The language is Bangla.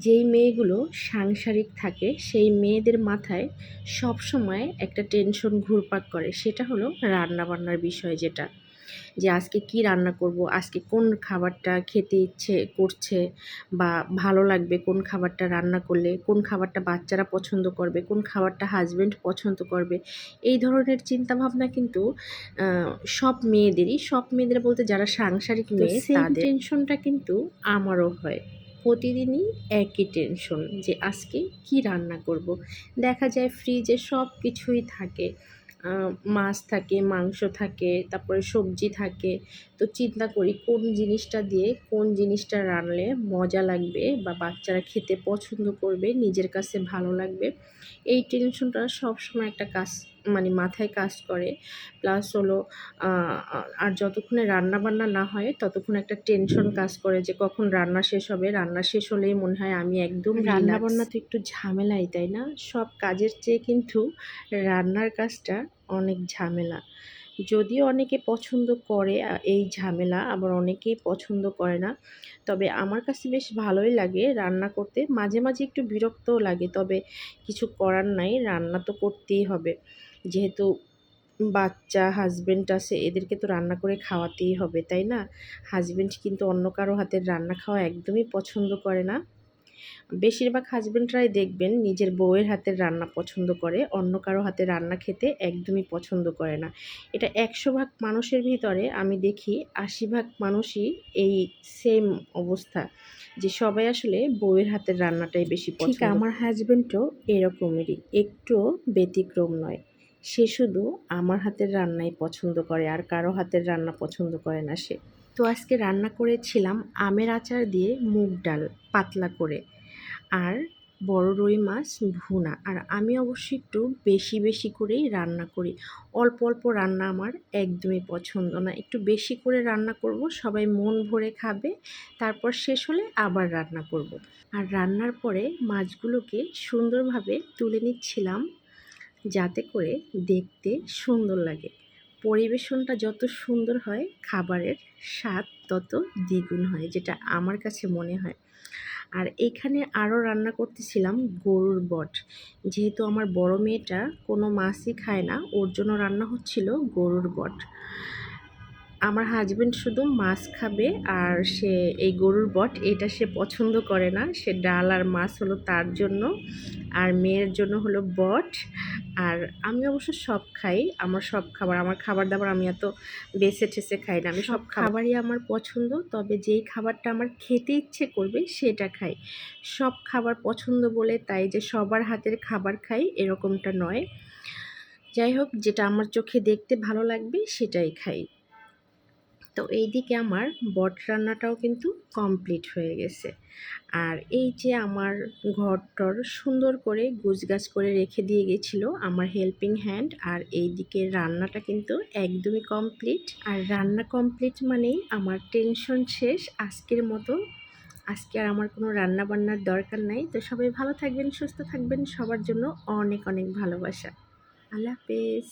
যেই মেয়েগুলো সাংসারিক থাকে সেই মেয়েদের মাথায় সবসময় একটা টেনশন ঘুরপাক করে, সেটা হলো রান্নাবান্নার বিষয়। যেটা যে আজকে কি রান্না করব, আজকে কোন খাবারটা খেতে ইচ্ছে করছে বা ভালো লাগবে, কোন খাবারটা রান্না করলে, কোন খাবারটা বাচ্চারা পছন্দ করবে, কোন খাবারটা হাজব্যান্ড পছন্দ করবে। এই ধরনের চিন্তাভাবনা কিন্তু সব মেয়েদের বলতে যারা সাংসারিক মেয়ে সেম টেনশনটা কিন্তু আমারও হয়। প্রতিদিনই একই টেনশন যে আজকে কি রান্না করব। দেখা যায় ফ্রিজে সব কিছুই থাকে, মাছ থাকে, মাংস থাকে, তারপরে সবজি থাকে। তো চিন্তা করি কোন জিনিসটা দিয়ে কোন জিনিসটা রানলে মজা লাগবে বা বাচ্চারা খেতে পছন্দ করবে, নিজের কাছে ভালো লাগবে। এই টেনশনটা সবসময় একটা কাজ, মানে মাথায় কাজ করে। প্লাস হলো আর যতক্ষণে রান্নাবান্না না হয় ততক্ষণ একটা টেনশন কাজ করে যে কখন রান্না শেষ হবে। রান্না শেষ হলেই মনে হয় আমি একদম রান্নাবান্না তো একটু ঝামেলাই, তাই না? সব কাজের চেয়ে কিন্তু রান্নার কাজটা অনেক ঝামেলা। যদিও অনেকে পছন্দ করে এই ঝামেলা, আবার অনেকেই পছন্দ করে না। তবে আমার কাছে বেশ ভালোই লাগে রান্না করতে। মাঝে, মাঝে একটু বিরক্তও লাগে। তবে কিছু করার নাই, রান্না তো করতেই হবে। যেহেতু বাচ্চা, হাসব্যান্ড আছে, এদেরকে তো রান্না করে খাওয়াতেই হবে, তাই না? হাসব্যান্ড কিন্তু অন্য কারো হাতের রান্না খাওয়া একদমই পছন্দ করে না। বেশিরভাগ হাসব্যান্ডরাই দেখবেন নিজের বউয়ের হাতের রান্না পছন্দ করে, অন্য কারো হাতের রান্না খেতে একদমই পছন্দ করে না। এটা ১০০ ভাগ মানুষের ভিতরে আমি দেখি ৮০ ভাগ মানুষই এই সেম অবস্থা, যে সবাই আসলে বউয়ের হাতের রান্নাটাই বেশি পছন্দ। ঠিক আমার হাসব্যান্ডও এরকমেরই, একটুও ব্যতিক্রম নয়। সে শুধু আমার হাতের রান্নাই পছন্দ করে, আর কারো হাতের রান্না পছন্দ করে না সে। তো আজকে রান্না করেছিলাম আমের আচার দিয়ে মুগ ডাল পাতলা করে, আর বড় রুই মাছ ভুনা। আর আমি অবশ্যই একটু বেশি বেশি করেই রান্না করি। অল্প অল্প রান্না আমার একদমই পছন্দ না। একটু বেশি করে রান্না করব, সবাই মন ভরে খাবে, তারপর শেষ হলে আবার রান্না করব। আর রান্নার পরে মাছগুলোকে সুন্দরভাবে তুলে নিচ্ছিলাম যাতে করে দেখতে সুন্দর লাগে। পরিবেশনটা যত সুন্দর হয় খাবারের স্বাদ তত দ্বিগুণ হয়, যেটা আমার কাছে মনে হয়। আর এখানে আরও রান্না করতেছিলাম গরুর বট। যেহেতু আমার বড় মেয়েটা কোনো মাছই খায় না, ওর জন্য রান্না হচ্ছিল গরুর বট। আমার হাজব্যান্ড শুধু মাছ খাবে, আর সে এই গরুর বট এটা সে পছন্দ করে না। সে ডাল আর মাছ হলো তার জন্য, আর মেয়ের জন্য হলো বট। আর আমি অবশ্য সব খাই, আমার সব খাবার, আমার খাবার দাবার আমি এত বেছে ঠেসে খাই না, আমি সব খাবারই আমার পছন্দ। তবে যেই খাবারটা আমার খেতে ইচ্ছে করবে সেটা খাই। সব খাবার পছন্দ বলে তাই যে সবার হাতের খাবার খাই এরকমটা নয়। যাই হোক, যেটা আমার চোখে দেখতে ভালো লাগবে সেটাই খাই। তো এইদিকে আমার বট রান্নাটাও কিন্তু কমপ্লিট হয়ে গেছে। আর এই যে আমার ঘরটর সুন্দর করে গুছগাছ করে রেখে দিয়ে গেছিলো আমার হেল্পিং হ্যান্ড, আর এইদিকে রান্নাটা কিন্তু একদমই কমপ্লিট। আর রান্না কমপ্লিট মানেই আমার টেনশন শেষ আজকের মতো। আজকে আর আমার কোনো রান্না বান্নার দরকার নাই। তো সবাই ভালো থাকবেন, সুস্থ থাকবেন, সবার জন্য অনেক অনেক ভালোবাসা। আল্লাহ হাফেজ।